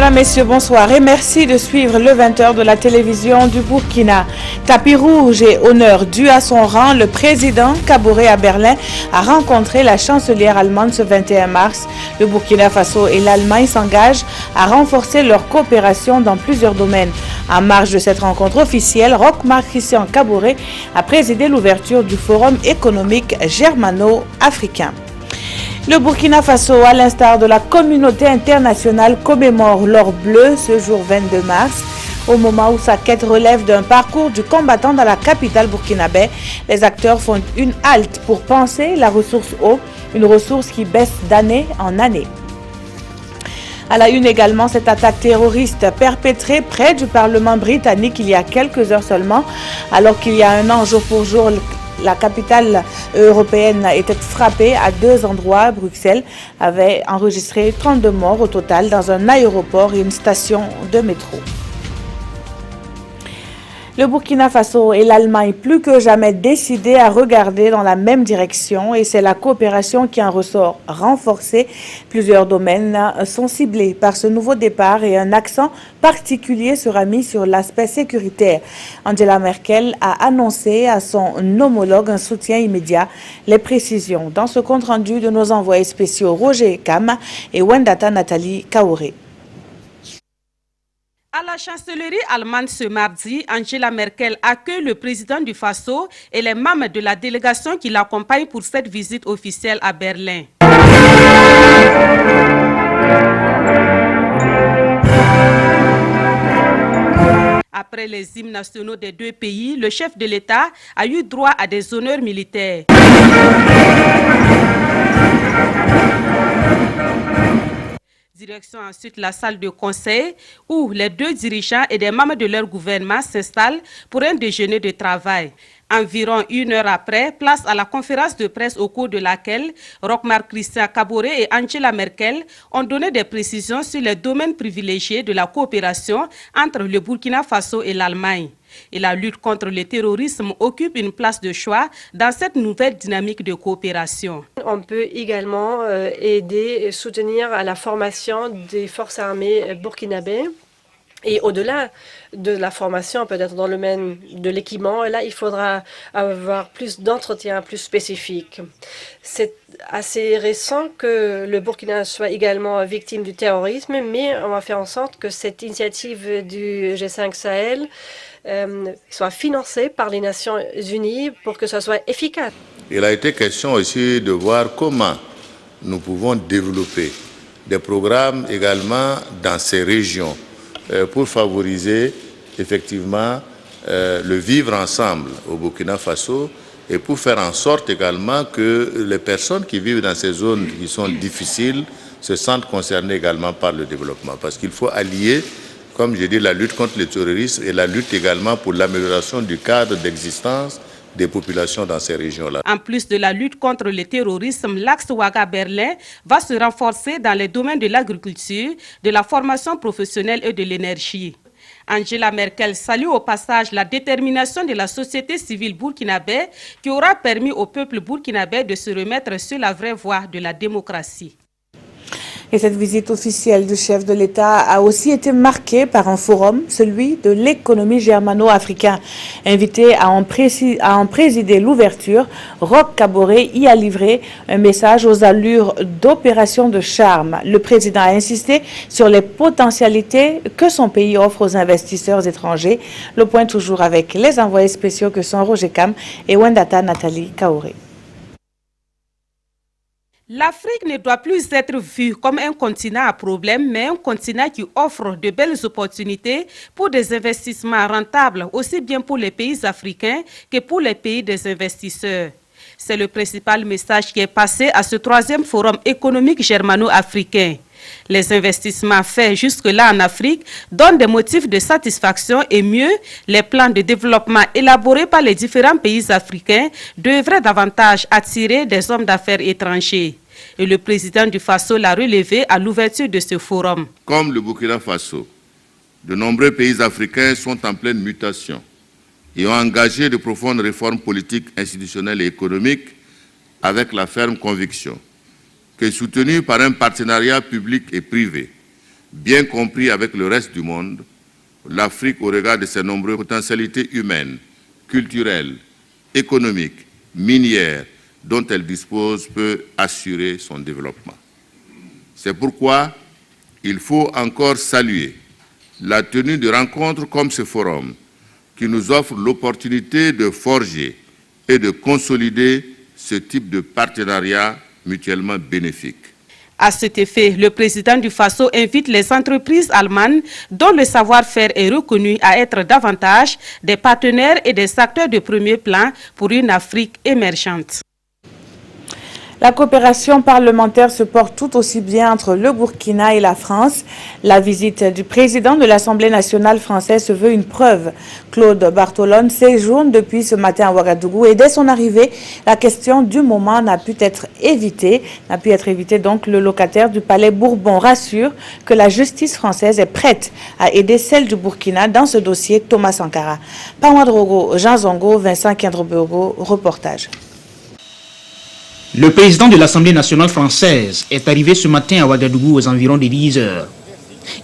Mesdames, Messieurs, bonsoir et merci de suivre le 20h de la télévision du Burkina. Tapis rouge et honneur dû à son rang, le président Kaboré à Berlin a rencontré la chancelière allemande ce 21 mars. Le Burkina Faso et l'Allemagne s'engagent à renforcer leur coopération dans plusieurs domaines. En marge de cette rencontre officielle, Roch-Marc Christian Kaboré a présidé l'ouverture du Forum économique germano-africain. Le Burkina Faso, à l'instar de la communauté internationale, commémore l'or bleu ce jour 22 mars. Au moment où sa quête relève d'un parcours du combattant dans la capitale burkinabé, les acteurs font une halte pour penser la ressource eau, une ressource qui baisse d'année en année. À la une également, cette attaque terroriste perpétrée près du Parlement britannique il y a quelques heures seulement, alors qu'il y a un an, jour pour jour, la capitale européenne était frappée à 2 endroits. Bruxelles avait enregistré 32 morts au total dans un aéroport et une station de métro. Le Burkina Faso et l'Allemagne plus que jamais décidés à regarder dans la même direction et c'est la coopération qui en ressort renforcée. Plusieurs domaines sont ciblés par ce nouveau départ et un accent particulier sera mis sur l'aspect sécuritaire. Angela Merkel a annoncé à son homologue un soutien immédiat. Les précisions dans ce compte-rendu de nos envoyés spéciaux Roger Kam et Wendata Nathalie Kaoré. À la chancellerie allemande ce mardi, Angela Merkel accueille le président du Faso et les membres de la délégation qui l'accompagnent pour cette visite officielle à Berlin. Après les hymnes nationaux des deux pays, le chef de l'État a eu droit à des honneurs militaires. Direction ensuite la salle de conseil où les deux dirigeants et des membres de leur gouvernement s'installent pour un déjeuner de travail. Environ 1 heure après, place à la conférence de presse au cours de laquelle Roch-Marc Christian Kaboré et Angela Merkel ont donné des précisions sur les domaines privilégiés de la coopération entre le Burkina Faso et l'Allemagne. Et la lutte contre le terrorisme occupe une place de choix dans cette nouvelle dynamique de coopération. On peut également aider et soutenir à la formation des forces armées burkinabées. Et au-delà de la formation, peut-être dans le domaine de l'équipement, là, il faudra avoir plus d'entretien plus spécifique. C'est assez récent que le Burkina soit également victime du terrorisme, mais on va faire en sorte que cette initiative du G5 Sahel soit financée par les Nations Unies pour que ça soit efficace. Il a été question aussi de voir comment nous pouvons développer des programmes également dans ces régions pour favoriser effectivement le vivre ensemble au Burkina Faso et pour faire en sorte également que les personnes qui vivent dans ces zones qui sont difficiles se sentent concernées également par le développement. Parce qu'il faut allier, comme j'ai dit, la lutte contre le terrorisme et la lutte également pour l'amélioration du cadre d'existence des populations dans ces régions-là. En plus de la lutte contre le terrorisme, l'axe Ouaga-Berlin va se renforcer dans les domaines de l'agriculture, de la formation professionnelle et de l'énergie. Angela Merkel salue au passage la détermination de la société civile burkinabé qui aura permis au peuple burkinabé de se remettre sur la vraie voie de la démocratie. Et cette visite officielle du chef de l'État a aussi été marquée par un forum, celui de l'économie germano-africain. Invité à en présider l'ouverture, Roch Kaboré y a livré un message aux allures d'opération de charme. Le président a insisté sur les potentialités que son pays offre aux investisseurs étrangers. Le point toujours avec les envoyés spéciaux que sont Roger Kam et Wendata Nathalie Kaoré. L'Afrique ne doit plus être vue comme un continent à problème, mais un continent qui offre de belles opportunités pour des investissements rentables, aussi bien pour les pays africains que pour les pays des investisseurs. C'est le principal message qui est passé à ce 3e forum économique germano-africain. Les investissements faits jusque-là en Afrique donnent des motifs de satisfaction et mieux, les plans de développement élaborés par les différents pays africains devraient davantage attirer des hommes d'affaires étrangers. Et le président du Faso l'a relevé à l'ouverture de ce forum. Comme le Burkina Faso, de nombreux pays africains sont en pleine mutation et ont engagé de profondes réformes politiques, institutionnelles et économiques avec la ferme conviction que, soutenus par un partenariat public et privé, bien compris avec le reste du monde, l'Afrique, au regard de ses nombreuses potentialités humaines, culturelles, économiques, minières, dont elle dispose, peut assurer son développement. C'est pourquoi il faut encore saluer la tenue de rencontres comme ce forum, qui nous offre l'opportunité de forger et de consolider ce type de partenariat mutuellement bénéfique. À cet effet, le président du Faso invite les entreprises allemandes dont le savoir-faire est reconnu à être davantage des partenaires et des acteurs de premier plan pour une Afrique émergente. La coopération parlementaire se porte tout aussi bien entre le Burkina et la France. La visite du président de l'Assemblée nationale française se veut une preuve. Claude Bartolone séjourne depuis ce matin à Ouagadougou et dès son arrivée, la question du moment n'a pu être évitée. Donc le locataire du palais Bourbon rassure que la justice française est prête à aider celle du Burkina dans ce dossier. Thomas Sankara. Paouadrogo, Jean Zongo, Vincent Kendrobergo, reportage. Le président de l'Assemblée nationale française est arrivé ce matin à Ouagadougou aux environs de 10 heures.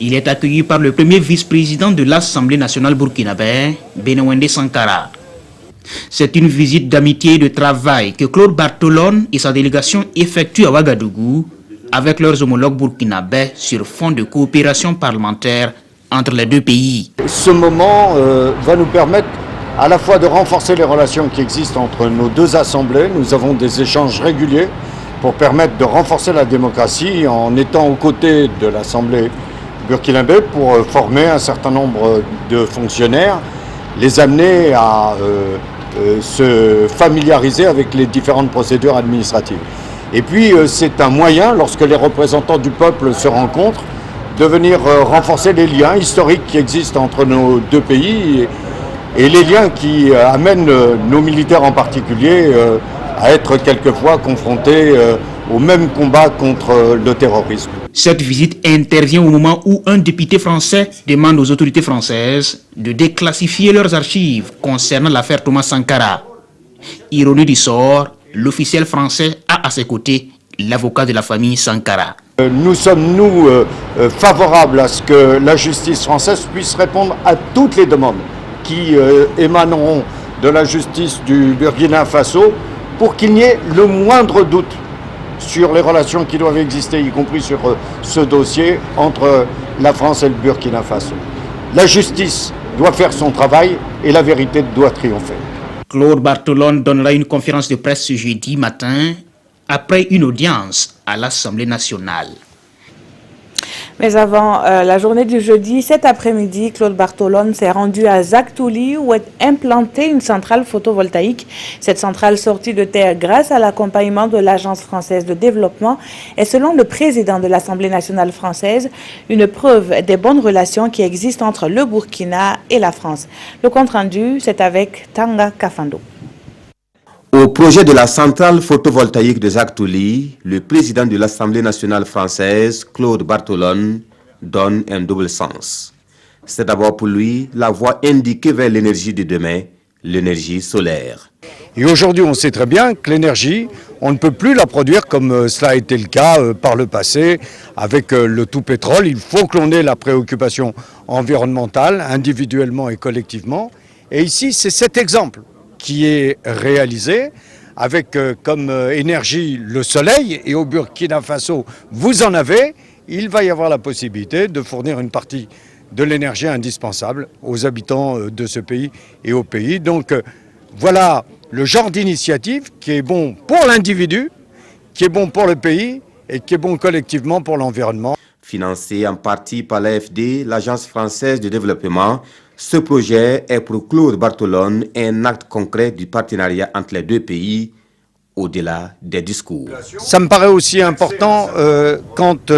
Il est accueilli par le premier vice-président de l'Assemblée nationale burkinabé, Benewende Sankara. C'est une visite d'amitié et de travail que Claude Bartolone et sa délégation effectuent à Ouagadougou avec leurs homologues burkinabés sur fond de coopération parlementaire entre les deux pays. Ce moment va nous permettre à la fois de renforcer les relations qui existent entre nos deux assemblées. Nous avons des échanges réguliers pour permettre de renforcer la démocratie en étant aux côtés de l'Assemblée burkinabé pour former un certain nombre de fonctionnaires, les amener à se familiariser avec les différentes procédures administratives. Et puis c'est un moyen, lorsque les représentants du peuple se rencontrent, de venir renforcer les liens historiques qui existent entre nos deux pays et les liens qui amènent nos militaires en particulier à être quelquefois confrontés au même combat contre le terrorisme. Cette visite intervient au moment où un député français demande aux autorités françaises de déclassifier leurs archives concernant l'affaire Thomas Sankara. Ironie du sort, l'officiel français a à ses côtés l'avocat de la famille Sankara. Nous sommes, favorables à ce que la justice française puisse répondre à toutes les demandes qui émaneront de la justice du Burkina Faso pour qu'il n'y ait le moindre doute sur les relations qui doivent exister, y compris sur ce dossier entre la France et le Burkina Faso. La justice doit faire son travail et la vérité doit triompher. Claude Bartolone donnera une conférence de presse ce jeudi matin après une audience à l'Assemblée nationale. Mais avant la journée du jeudi, cet après-midi, Claude Bartolone s'est rendu à Zaktouli où est implantée une centrale photovoltaïque. Cette centrale sortie de terre grâce à l'accompagnement de l'Agence française de développement est, selon le président de l'Assemblée nationale française, une preuve des bonnes relations qui existent entre le Burkina et la France. Le compte-rendu, c'est avec Tanga Kafando. Au projet de la centrale photovoltaïque de Zaktouli, le président de l'Assemblée nationale française, Claude Bartolone, donne un double sens. C'est d'abord pour lui la voie indiquée vers l'énergie de demain, l'énergie solaire. Et aujourd'hui, on sait très bien que l'énergie, on ne peut plus la produire comme cela a été le cas par le passé avec le tout pétrole. Il faut que l'on ait la préoccupation environnementale, individuellement et collectivement. Et ici, c'est cet exemple qui est réalisé avec comme énergie le soleil, et au Burkina Faso, vous en avez, il va y avoir la possibilité de fournir une partie de l'énergie indispensable aux habitants de ce pays et au pays. Donc voilà le genre d'initiative qui est bon pour l'individu, qui est bon pour le pays et qui est bon collectivement pour l'environnement. Financé en partie par l'AFD, l'Agence française de développement, ce projet est pour Claude Bartolone un acte concret du partenariat entre les deux pays, au-delà des discours. Ça me paraît aussi important quand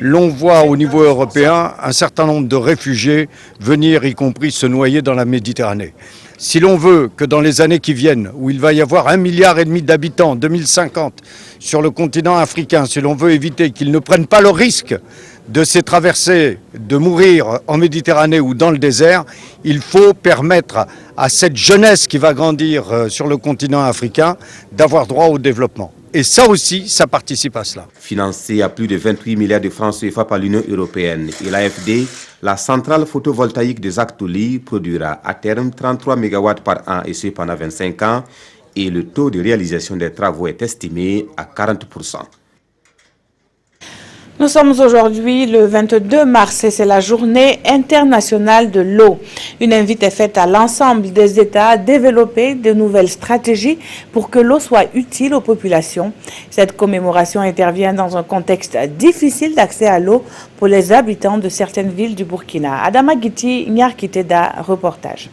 l'on voit au niveau européen un certain nombre de réfugiés venir, y compris se noyer dans la Méditerranée. Si l'on veut que dans les années qui viennent, où il va y avoir 1,5 milliard d'habitants, 2050, sur le continent africain, si l'on veut éviter qu'ils ne prennent pas le risque de ces traversées, de mourir en Méditerranée ou dans le désert, il faut permettre à cette jeunesse qui va grandir sur le continent africain d'avoir droit au développement. Et ça aussi, ça participe à cela. Financée à plus de 28 milliards de francs CFA par l'Union européenne et l'AFD, la centrale photovoltaïque de Zagtouli produira à terme 33 MW par an et ce pendant 25 ans et le taux de réalisation des travaux est estimé à 40%. Nous sommes aujourd'hui le 22 mars et c'est la journée internationale de l'eau. Une invite est faite à l'ensemble des États à développer de nouvelles stratégies pour que l'eau soit utile aux populations. Cette commémoration intervient dans un contexte difficile d'accès à l'eau pour les habitants de certaines villes du Burkina. Adama Giti, Nyarkiteda, reportage.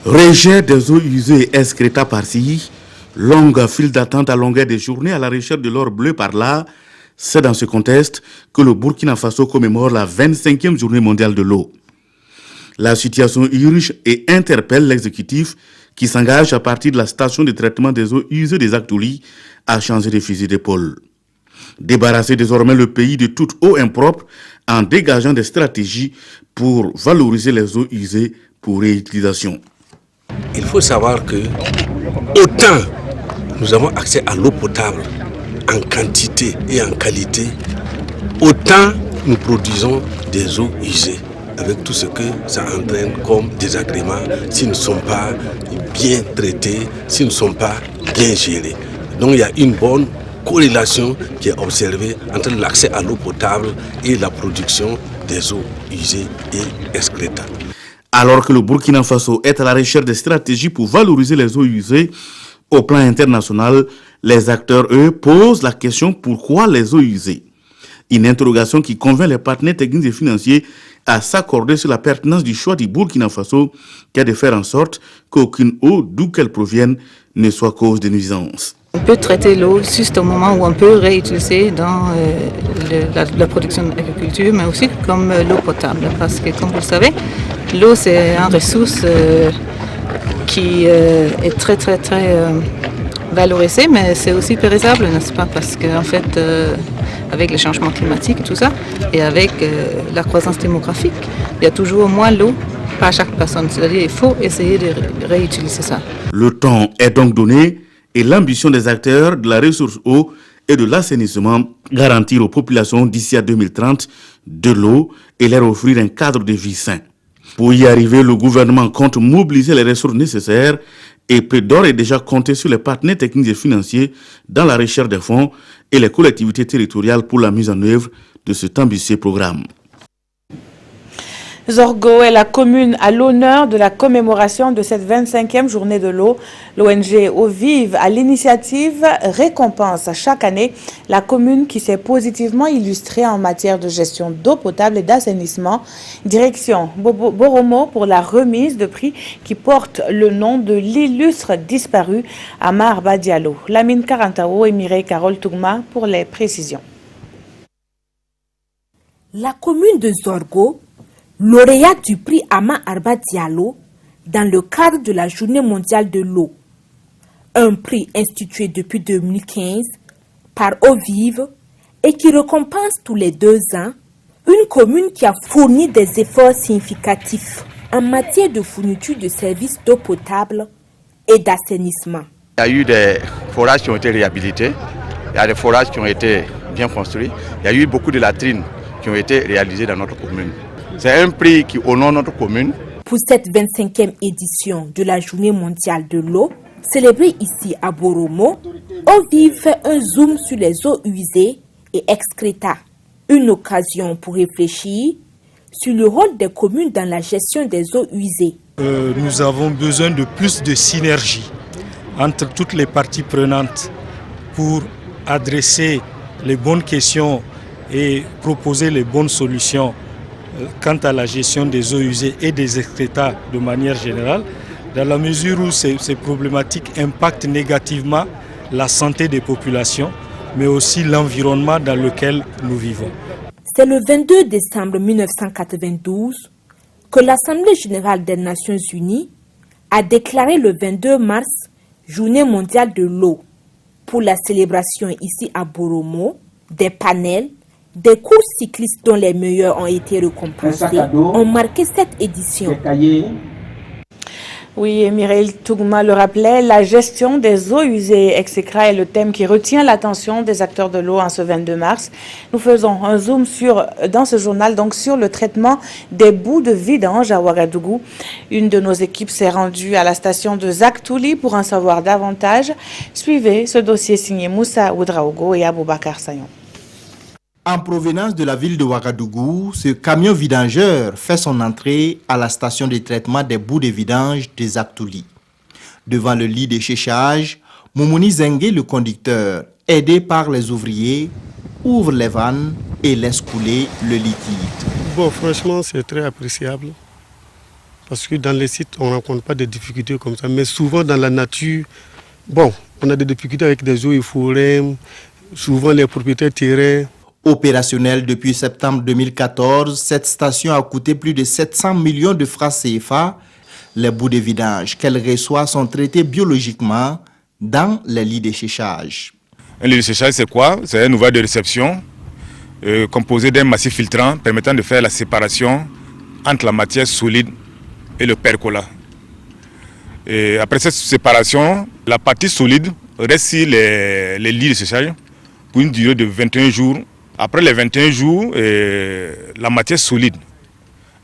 Rejet des eaux usées et excréta par-ci, longue file d'attente à longueur des journées à la recherche de l'or bleu par-là, c'est dans ce contexte que le Burkina Faso commémore la 25e journée mondiale de l'eau. La situation urge et interpelle l'exécutif qui s'engage à partir de la station de traitement des eaux usées des Zagtouli à changer de fusil d'épaule. Débarrasser désormais le pays de toute eau impropre en dégageant des stratégies pour valoriser les eaux usées pour réutilisation. Il faut savoir que autant nous avons accès à l'eau potable en quantité et en qualité, autant nous produisons des eaux usées avec tout ce que ça entraîne comme désagréments s'ils ne sont pas bien traités, s'ils ne sont pas bien gérés. Donc il y a une bonne corrélation qui est observée entre l'accès à l'eau potable et la production des eaux usées et excréta. Alors que le Burkina Faso est à la recherche de stratégies pour valoriser les eaux usées, au plan international, les acteurs, eux, posent la question pourquoi les eaux usées. Une interrogation qui convainc les partenaires techniques et financiers à s'accorder sur la pertinence du choix du Burkina Faso, qui est de faire en sorte qu'aucune eau, d'où qu'elle provienne, ne soit cause de nuisances. On peut traiter l'eau juste au moment où on peut réutiliser dans la production de l'agriculture, mais aussi comme l'eau potable. Parce que, comme vous le savez, l'eau, c'est une ressource qui est très valorisée, mais c'est aussi périssable, n'est-ce pas? Parce qu'en fait, avec les changements climatiques et tout ça, et avec la croissance démographique, il y a toujours moins l'eau par chaque personne. C'est-à-dire qu'il faut essayer de réutiliser ça. Le temps est donc donné et l'ambition des acteurs de la ressource eau et de l'assainissement, garantir aux populations d'ici à 2030 de l'eau et leur offrir un cadre de vie sain. Pour y arriver, le gouvernement compte mobiliser les ressources nécessaires et peut d'ores et déjà compter sur les partenaires techniques et financiers dans la recherche des fonds et les collectivités territoriales pour la mise en œuvre de cet ambitieux programme. Zorgo est la commune à l'honneur de la commémoration de cette 25e journée de l'eau. L'ONG Eau Vive, à l'initiative, récompense chaque année la commune qui s'est positivement illustrée en matière de gestion d'eau potable et d'assainissement. Direction Boromo pour la remise de prix qui porte le nom de l'illustre disparu Amar Badialo. Lamine Karantao et Mireille Carole Tougma pour les précisions. La commune de Zorgo, lauréat du prix Ama Arba Diallo dans le cadre de la Journée mondiale de l'eau. Un prix institué depuis 2015 par Eau Vive et qui récompense tous les 2 ans une commune qui a fourni des efforts significatifs en matière de fourniture de services d'eau potable et d'assainissement. Il y a eu des forages qui ont été réhabilités, il y a des forages qui ont été bien construits, il y a eu beaucoup de latrines qui ont été réalisées dans notre commune. C'est un prix qui honore notre commune. Pour cette 25e édition de la Journée mondiale de l'eau, célébrée ici à Boromo, Eau Vive fait un zoom sur les eaux usées et excréta. Une occasion pour réfléchir sur le rôle des communes dans la gestion des eaux usées. Nous avons besoin de plus de synergie entre toutes les parties prenantes pour adresser les bonnes questions et proposer les bonnes solutions quant à la gestion des eaux usées et des excrétas de manière générale, dans la mesure où ces problématiques impactent négativement la santé des populations, mais aussi l'environnement dans lequel nous vivons. C'est le 22 décembre 1992 que l'Assemblée générale des Nations unies a déclaré le 22 mars Journée mondiale de l'eau. Pour la célébration ici à Boromo, des panels, des courses cyclistes dont les meilleurs ont été récompensés ont marqué cette édition. Oui, Mireille Tougouma le rappelait, la gestion des eaux usées etc. est le thème qui retient l'attention des acteurs de l'eau en ce 22 mars. Nous faisons un zoom dans ce journal donc sur le traitement des boues de vidange à Ouagadougou. Une de nos équipes s'est rendue à la station de Zaktouli pour en savoir davantage. Suivez ce dossier signé Moussa Oudraogo et Aboubakar Sayon. En provenance de la ville de Ouagadougou, ce camion vidangeur fait son entrée à la station de traitement des boues de vidange de Zaktouli. Devant le lit de séchage, Moumouni Zengue, le conducteur, aidé par les ouvriers, ouvre les vannes et laisse couler le liquide. Bon, franchement, c'est très appréciable. Parce que dans les sites, on ne rencontre pas de difficultés comme ça. Mais souvent, dans la nature, bon, on a des difficultés avec des eaux et forêts, souvent les propriétaires terrains. Opérationnelle depuis septembre 2014, cette station a coûté plus de 700 millions de francs CFA. Les boues de vidange qu'elle reçoit sont traitées biologiquement dans les lits de séchage. Un lit de séchage, c'est quoi? C'est un ouvrage de réception composé d'un massif filtrant permettant de faire la séparation entre la matière solide et le percolat. Et après cette séparation, la partie solide reste sur les lits de séchage pour une durée de 21 jours. Après les 21 jours, la matière solide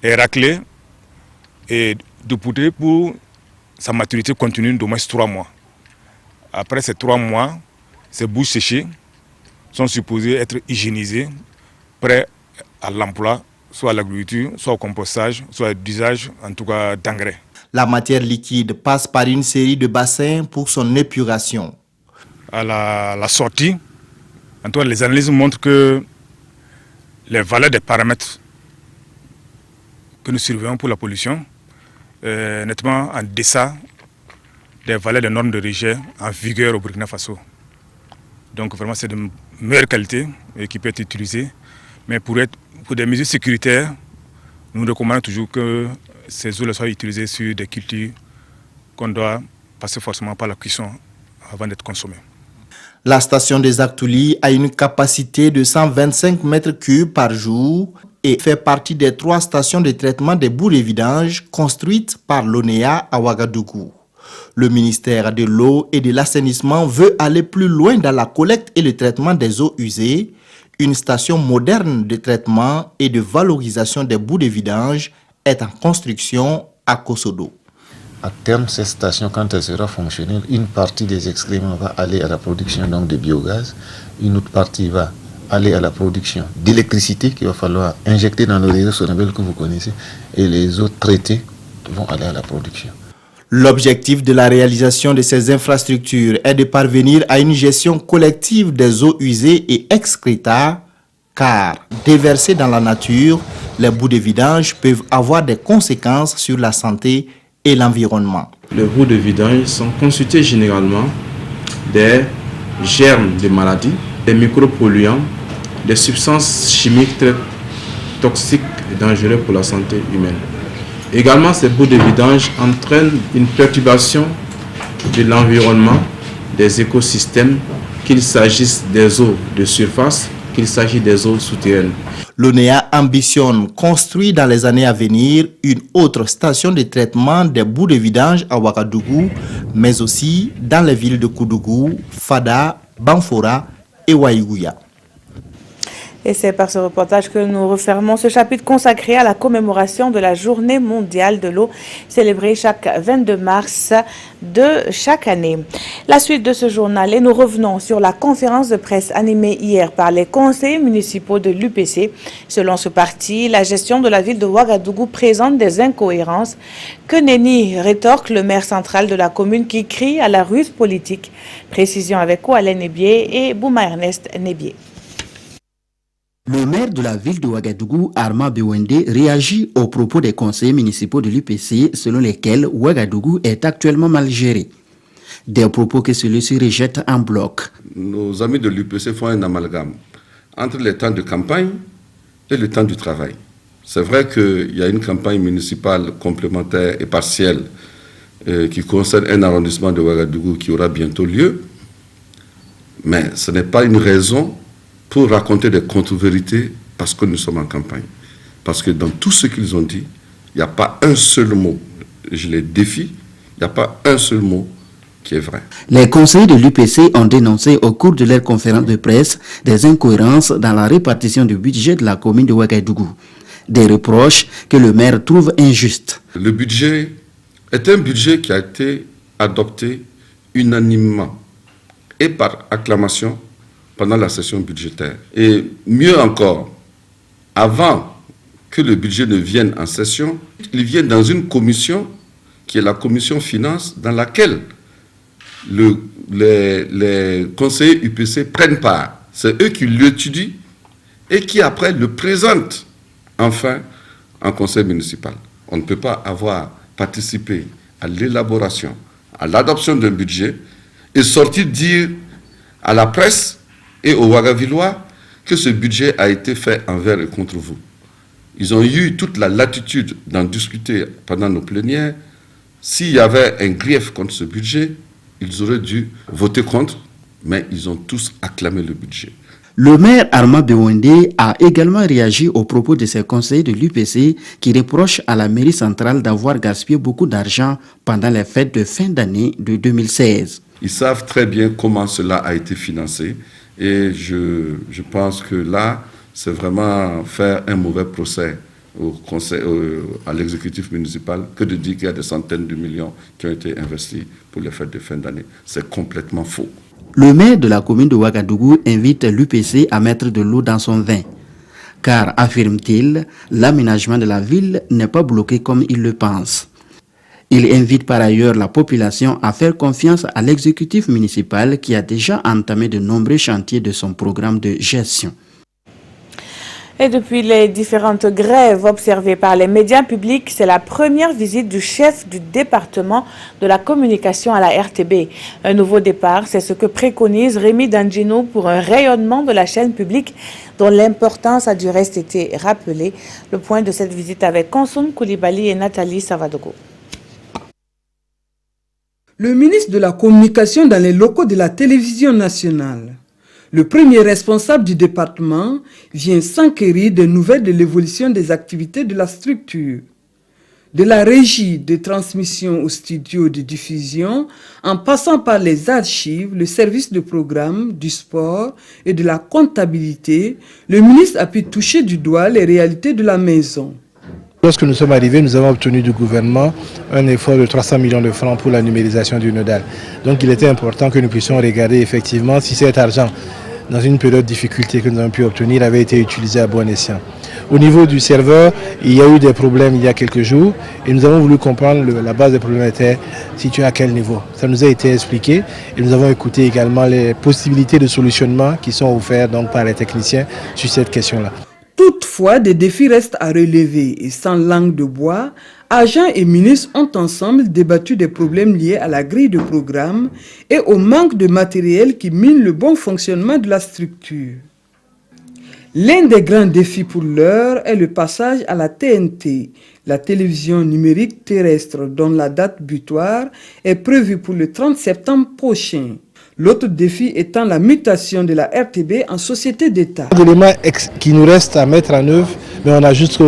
est raclée et dépoudrée pour sa maturité continue d'au moins 3 mois. Après ces 3 mois, ces boues séchées sont supposées être hygiénisées, prêtes à l'emploi, soit à l'agriculture, soit au compostage, soit à l'usage en tout cas d'engrais. La matière liquide passe par une série de bassins pour son épuration. À la sortie, en tout cas, les analyses montrent que les valeurs des paramètres que nous surveillons pour la pollution est nettement en deçà des valeurs des normes de rejet en vigueur au Burkina Faso. Donc vraiment c'est de meilleure qualité et qui peut être utilisée. Mais pour des mesures sécuritaires, nous recommandons toujours que ces eaux soient utilisées sur des cultures qu'on doit passer forcément par la cuisson avant d'être consommées. La station de Zaktouli a une capacité de 125 mètres cubes par jour et fait partie des 3 stations de traitement des boues de vidange construites par l'ONEA à Ouagadougou. Le ministère de l'eau et de l'assainissement veut aller plus loin dans la collecte et le traitement des eaux usées. Une station moderne de traitement et de valorisation des boues de vidange est en construction à Kosodo. À terme, cette station, quand elle sera fonctionnelle, une partie des excréments va aller à la production donc, de biogaz, une autre partie va aller à la production d'électricité qu'il va falloir injecter dans le réseau Sonabel que vous connaissez, et les eaux traitées vont aller à la production. L'objectif de la réalisation de ces infrastructures est de parvenir à une gestion collective des eaux usées et excréta, car déversées dans la nature, les boues de vidange peuvent avoir des conséquences sur la santé et l'environnement. Les boues de vidange sont constituées généralement des germes de maladies, des micropolluants, des substances chimiques très toxiques et dangereuses pour la santé humaine. Également, ces boues de vidange entraînent une perturbation de l'environnement, des écosystèmes, qu'il s'agisse des eaux de surface, qu'il s'agisse des eaux souterraines. L'ONEA ambitionne construire dans les années à venir une autre station de traitement des boues de vidange à Ouagadougou, mais aussi dans les villes de Koudougou, Fada, Banfora et Waïgouya. Et c'est par ce reportage que nous refermons ce chapitre consacré à la commémoration de la Journée mondiale de l'eau, célébrée chaque 22 mars de chaque année. La suite de ce journal, et nous revenons sur la conférence de presse animée hier par les conseillers municipaux de l'UPC. Selon ce parti, la gestion de la ville de Ouagadougou présente des incohérences. Que nenni, rétorque le maire central de la commune qui crie à la ruse politique. Précision avec Oualé Nébié et Bouma Ernest Nébié. Le maire de la ville de Ouagadougou, Arma Bewende, réagit aux propos des conseillers municipaux de l'UPC selon lesquels Ouagadougou est actuellement mal géré. Des propos que celui-ci rejette en bloc. Nos amis de l'UPC font un amalgame entre le temps de campagne et le temps du travail. C'est vrai qu'il y a une campagne municipale complémentaire et partielle qui concerne un arrondissement de Ouagadougou qui aura bientôt lieu, mais ce n'est pas une raison pour raconter des contre-vérités parce que nous sommes en campagne. Parce que dans tout ce qu'ils ont dit, il n'y a pas un seul mot, je les défie, Il n'y a pas un seul mot qui est vrai. Les conseillers de l'UPC ont dénoncé au cours de leur conférence de presse des incohérences dans la répartition du budget de la commune de Ouagadougou. Des reproches que le maire trouve injustes. Le budget est un budget qui a été adopté unanimement et par acclamation pendant la session budgétaire. Et mieux encore, avant que le budget ne vienne en session, il vient dans une commission qui est la commission finance, dans laquelle les conseillers UPC prennent part. C'est eux qui l'étudient et qui après le présentent enfin en conseil municipal. On ne peut pas avoir participé à l'élaboration, à l'adoption d'un budget et sortir dire à la presse et aux Ouagavillois que ce budget a été fait envers et contre vous. Ils ont eu toute la latitude d'en discuter pendant nos plénières. S'il y avait un grief contre ce budget, ils auraient dû voter contre, mais ils ont tous acclamé le budget. Le maire Arma Bewende a également réagi aux propos de ses conseillers de l'UPC qui reprochent à la mairie centrale d'avoir gaspillé beaucoup d'argent pendant les fêtes de fin d'année de 2016. Ils savent très bien comment cela a été financé et je pense que là, c'est vraiment faire un mauvais procès à l'exécutif municipal que de dire qu'il y a des centaines de millions qui ont été investis pour les fêtes de fin d'année. C'est complètement faux. Le maire de la commune de Ouagadougou invite l'UPC à mettre de l'eau dans son vin. Car, affirme-t-il, l'aménagement de la ville n'est pas bloqué comme il le pense. Il invite par ailleurs la population à faire confiance à l'exécutif municipal qui a déjà entamé de nombreux chantiers de son programme de gestion. Et depuis les différentes grèves observées par les médias publics, c'est la première visite du chef du département de la communication à la RTB. Un nouveau départ, c'est ce que préconise Rémi Dandino pour un rayonnement de la chaîne publique dont l'importance a du reste été rappelée. Le point de cette visite avec Konsoum Koulibaly et Nathalie Savadogo. Le ministre de la Communication dans les locaux de la télévision nationale. Le premier responsable du département vient s'enquérir des nouvelles de l'évolution des activités de la structure. De la régie de transmission au studio de diffusion, en passant par les archives, le service de programme, du sport et de la comptabilité, le ministre a pu toucher du doigt les réalités de la maison. Lorsque nous sommes arrivés, nous avons obtenu du gouvernement un effort de 300 millions de francs pour la numérisation du nodal. Donc il était important que nous puissions regarder effectivement si cet argent, dans une période de difficulté que nous avons pu obtenir, avait été utilisé à bon escient. Au niveau du serveur, il y a eu des problèmes il y a quelques jours et nous avons voulu comprendre la base des problèmes était située à quel niveau. Ça nous a été expliqué et nous avons écouté également les possibilités de solutionnement qui sont offertes donc par les techniciens sur cette question-là. Toutefois, des défis restent à relever et sans langue de bois, agents et ministres ont ensemble débattu des problèmes liés à la grille de programme et au manque de matériel qui mine le bon fonctionnement de la structure. L'un des grands défis pour l'heure est le passage à la TNT, la télévision numérique terrestre, dont la date butoir est prévue pour le 30 septembre prochain. L'autre défi étant la mutation de la RTB en société d'État. L'élément qui nous reste à mettre en œuvre, mais on a jusqu'à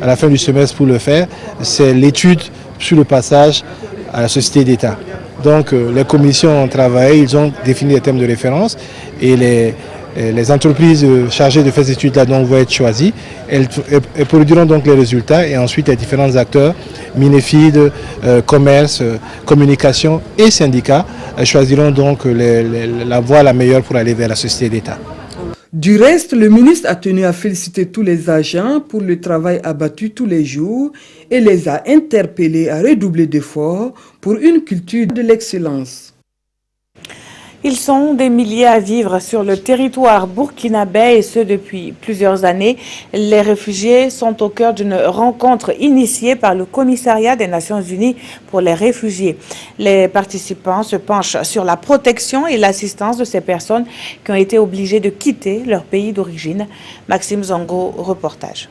la fin du semestre pour le faire, c'est l'étude sur le passage à la société d'État. Donc les commissions ont travaillé, ils ont défini les thèmes de référence et les entreprises chargées de faire ces études-là vont être choisies. Elles produiront donc les résultats et ensuite les différents acteurs, Minefid, commerce, communication et syndicats choisiront donc la voie la meilleure pour aller vers la société d'État. Du reste, le ministre a tenu à féliciter tous les agents pour le travail abattu tous les jours et les a interpellés à redoubler d'efforts pour une culture de l'excellence. Ils sont des milliers à vivre sur le territoire burkinabé et ce depuis plusieurs années. Les réfugiés sont au cœur d'une rencontre initiée par le Commissariat des Nations Unies pour les réfugiés. Les participants se penchent sur la protection et l'assistance de ces personnes qui ont été obligées de quitter leur pays d'origine. Maxime Zongo, reportage.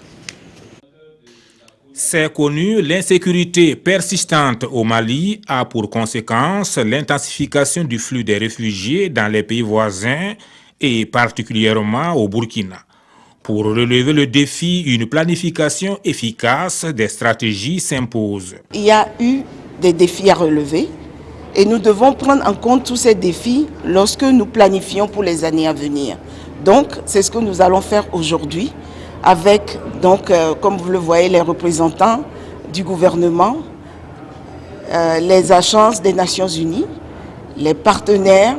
C'est connu, l'insécurité persistante au Mali a pour conséquence l'intensification du flux des réfugiés dans les pays voisins et particulièrement au Burkina. Pour relever le défi, une planification efficace des stratégies s'impose. Il y a eu des défis à relever et nous devons prendre en compte tous ces défis lorsque nous planifions pour les années à venir. Donc, c'est ce que nous allons faire aujourd'hui avec, donc, comme vous le voyez, les représentants du gouvernement, les agences des Nations Unies, les partenaires,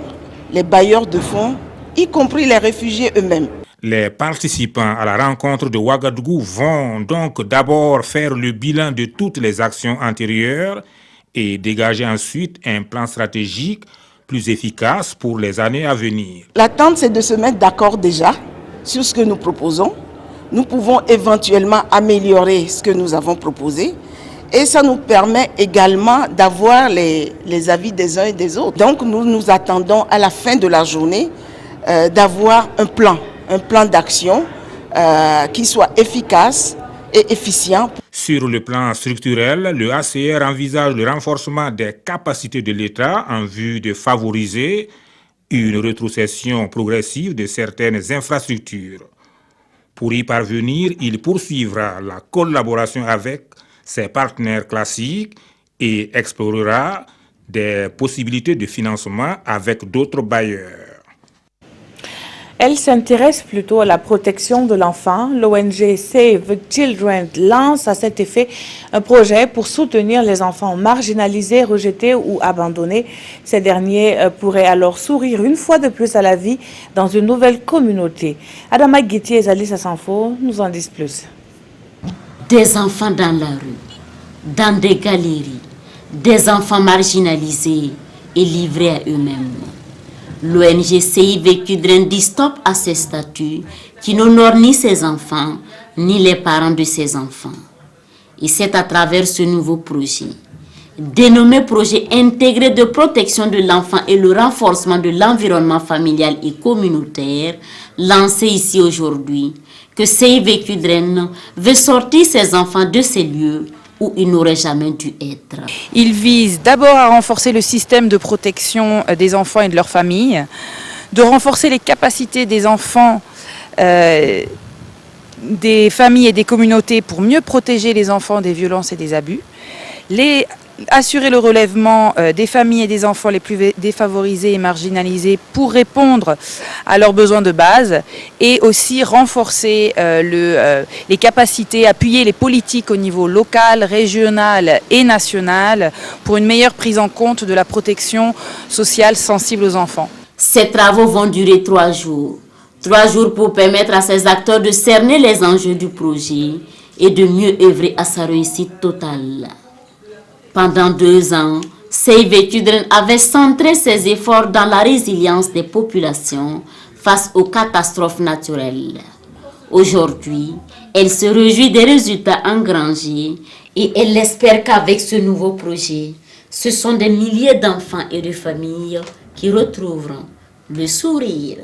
les bailleurs de fonds, y compris les réfugiés eux-mêmes. Les participants à la rencontre de Ouagadougou vont donc d'abord faire le bilan de toutes les actions antérieures et dégager ensuite un plan stratégique plus efficace pour les années à venir. L'attente, c'est de se mettre d'accord déjà sur ce que nous proposons. Nous pouvons éventuellement améliorer ce que nous avons proposé et ça nous permet également d'avoir les avis des uns et des autres. Donc nous nous attendons à la fin de la journée d'avoir un plan d'action qui soit efficace et efficient. Sur le plan structurel, le HCR envisage le renforcement des capacités de l'État en vue de favoriser une rétrocession progressive de certaines infrastructures. Pour y parvenir, il poursuivra la collaboration avec ses partenaires classiques et explorera des possibilités de financement avec d'autres bailleurs. Elle s'intéresse plutôt à la protection de l'enfant. L'ONG Save Children lance à cet effet un projet pour soutenir les enfants marginalisés, rejetés ou abandonnés. Ces derniers pourraient alors sourire une fois de plus à la vie dans une nouvelle communauté. Adama Guiti et Zalissa Sanfo nous en disent plus. Des enfants dans la rue, dans des galeries, des enfants marginalisés et livrés à eux-mêmes. L'ONG CIV Children dit stop à ces statuts qui n'honorent ni ses enfants, ni les parents de ses enfants. Et c'est à travers ce nouveau projet, dénommé Projet intégré de protection de l'enfant et le renforcement de l'environnement familial et communautaire, lancé ici aujourd'hui, que CIV Children veut sortir ses enfants de ces lieux où ils n'auraient jamais dû être. Il vise d'abord à renforcer le système de protection des enfants et de leurs familles, de renforcer les capacités des enfants, des familles et des communautés pour mieux protéger les enfants des violences et des abus, assurer le relèvement des familles et des enfants les plus défavorisés et marginalisés pour répondre à leurs besoins de base et aussi renforcer les capacités, appuyer les politiques au niveau local, régional et national pour une meilleure prise en compte de la protection sociale sensible aux enfants. Ces travaux vont durer 3 jours. 3 jours pour permettre à ces acteurs de cerner les enjeux du projet et de mieux œuvrer à sa réussite totale. Pendant 2 ans, Save Children avait centré ses efforts dans la résilience des populations face aux catastrophes naturelles. Aujourd'hui, elle se réjouit des résultats engrangés et elle espère qu'avec ce nouveau projet, ce sont des milliers d'enfants et de familles qui retrouveront le sourire.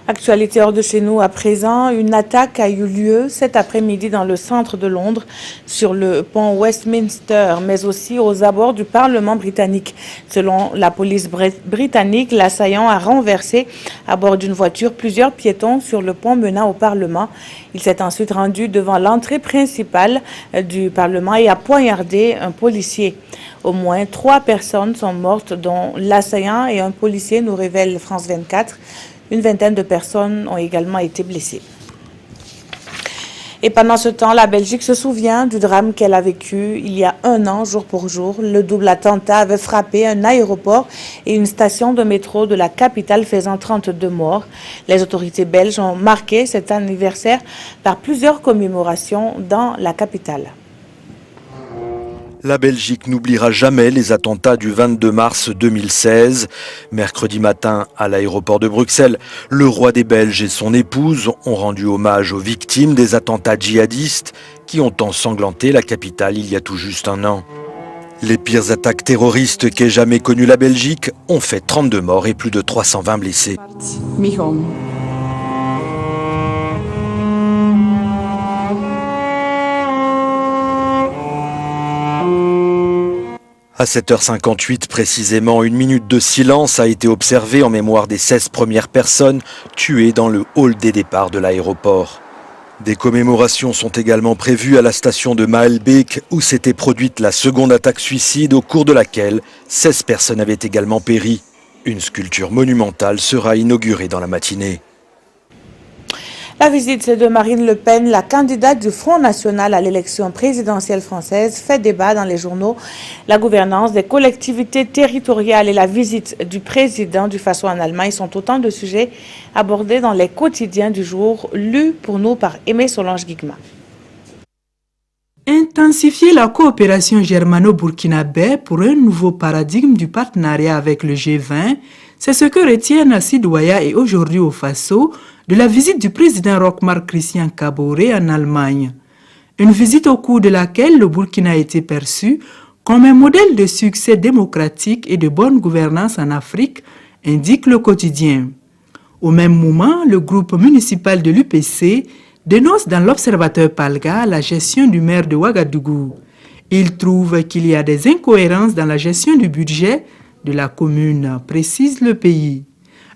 Actualité hors de chez nous à présent, une attaque a eu lieu cet après-midi dans le centre de Londres sur le pont Westminster, mais aussi aux abords du Parlement britannique. Selon la police britannique, l'assaillant a renversé à bord d'une voiture plusieurs piétons sur le pont menant au Parlement. Il s'est ensuite rendu devant l'entrée principale du Parlement et a poignardé un policier. Au moins 3 personnes sont mortes, dont l'assaillant et un policier, nous révèle France 24. Une vingtaine de personnes ont également été blessées. Et pendant ce temps, la Belgique se souvient du drame qu'elle a vécu il y a 1 an, jour pour jour. Le double attentat avait frappé un aéroport et une station de métro de la capitale, faisant 32 morts. Les autorités belges ont marqué cet anniversaire par plusieurs commémorations dans la capitale. La Belgique n'oubliera jamais les attentats du 22 mars 2016. Mercredi matin, à l'aéroport de Bruxelles, le roi des Belges et son épouse ont rendu hommage aux victimes des attentats djihadistes qui ont ensanglanté la capitale il y a tout juste 1 an. Les pires attaques terroristes qu'ait jamais connues la Belgique ont fait 32 morts et plus de 320 blessés. À 7h58 précisément, 1 minute de silence a été observée en mémoire des 16 premières personnes tuées dans le hall des départs de l'aéroport. Des commémorations sont également prévues à la station de Maelbeek où s'était produite la seconde attaque suicide au cours de laquelle 16 personnes avaient également péri. Une sculpture monumentale sera inaugurée dans la matinée. La visite de Marine Le Pen, la candidate du Front National à l'élection présidentielle française, fait débat dans les journaux. La gouvernance des collectivités territoriales et la visite du président du Faso en Allemagne sont autant de sujets abordés dans les quotidiens du jour, lus pour nous par Aimé Solange-Guigma. Intensifier la coopération germano-burkinabé pour un nouveau paradigme du partenariat avec le G20, c'est ce que retiennent à Sidouaya et aujourd'hui au Faso de la visite du président Roch-Marc Christian Kaboré en Allemagne. Une visite au cours de laquelle le Burkina a été perçu comme un modèle de succès démocratique et de bonne gouvernance en Afrique, indique le quotidien. Au même moment, le groupe municipal de l'UPC dénonce dans l'Observateur Palga la gestion du maire de Ouagadougou. Il trouve qu'il y a des incohérences dans la gestion du budget de la commune, précise le pays.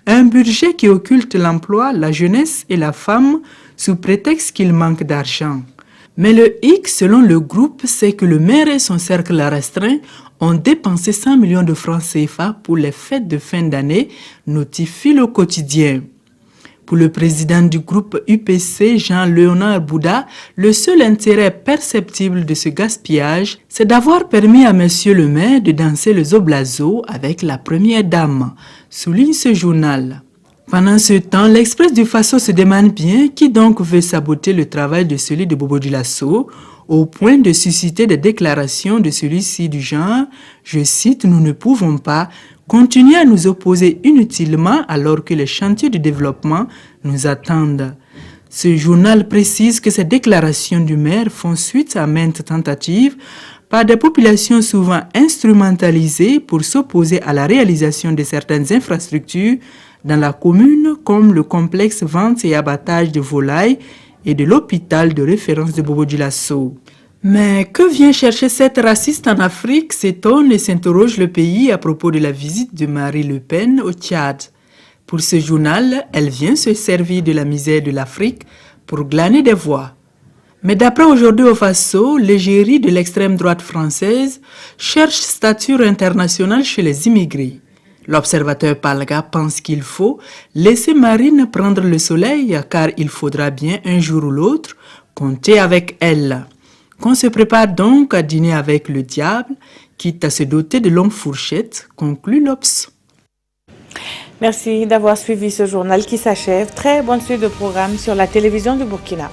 Un budget qui occulte l'emploi, la jeunesse et la femme sous prétexte qu'il manque d'argent. Mais le hic, selon le groupe, c'est que le maire et son cercle restreint ont dépensé 100 millions de francs CFA pour les fêtes de fin d'année, notifie le quotidien. Pour le président du groupe UPC, Jean-Léonard Bouda, le seul intérêt perceptible de ce gaspillage, c'est d'avoir permis à monsieur le maire de danser le zoblazo avec la première dame, souligne ce journal. Pendant ce temps, l'Express du Faso se demande bien qui donc veut saboter le travail de celui de Bobo Dioulasso, au point de susciter des déclarations de celui-ci du genre, je cite, « Nous ne pouvons pas continuer à nous opposer inutilement alors que les chantiers de développement nous attendent. » Ce journal précise que ces déclarations du maire font suite à maintes tentatives par des populations souvent instrumentalisées pour s'opposer à la réalisation de certaines infrastructures dans la commune comme le complexe vente et abattage de volailles et de l'hôpital de référence de Bobo Dioulasso. Mais que vient chercher cette raciste en Afrique, s'étonne et s'interroge le pays à propos de la visite de Marine Le Pen au Tchad. Pour ce journal, elle vient se servir de la misère de l'Afrique pour glaner des voix. Mais d'après aujourd'hui au Faso, l'égérie de l'extrême droite française cherche stature internationale chez les immigrés. L'observateur Palga pense qu'il faut laisser Marine prendre le soleil car il faudra bien un jour ou l'autre compter avec elle. Qu'on se prépare donc à dîner avec le diable, quitte à se doter de longues fourchettes, conclut l'Obs. Merci d'avoir suivi ce journal qui s'achève. Très bonne suite de programme sur la télévision du Burkina.